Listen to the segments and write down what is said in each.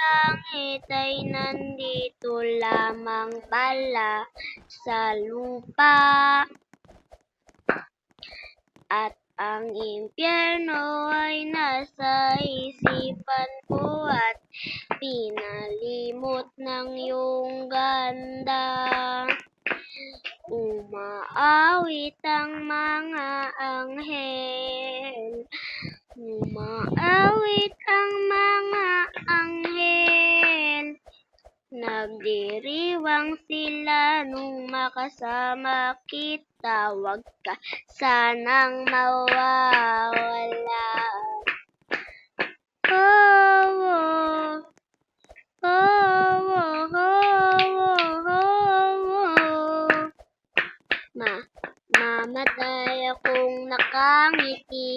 langit ay nandito lamang pala sa lupa. At ang impyerno ay nasa isipan ko at pinalimot ng iyong ganda. Umaawit ang mga anghel, umaawit ang mga anghel. Nagdiriwang sila nung makasama kita, wag ka sanang mawawala. Oh, oh, oh, oh, oh, oh. Mamatay akong nakangiti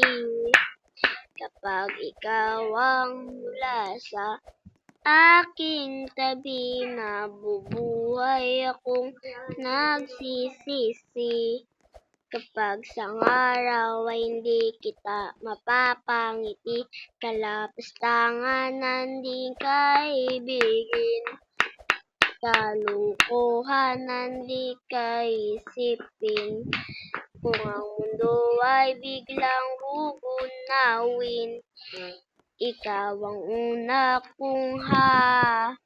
kapag ikaw ang mula sa aking tabi. Nabubuhay akong nagsisisi kapag sa araw ay hindi kita mapapangiti. Kalapastangan di kaibigin, kalokohan di kaisipin. Kung ang mundo ay biglang gugunawin, ikaw ang una kong hahanapin.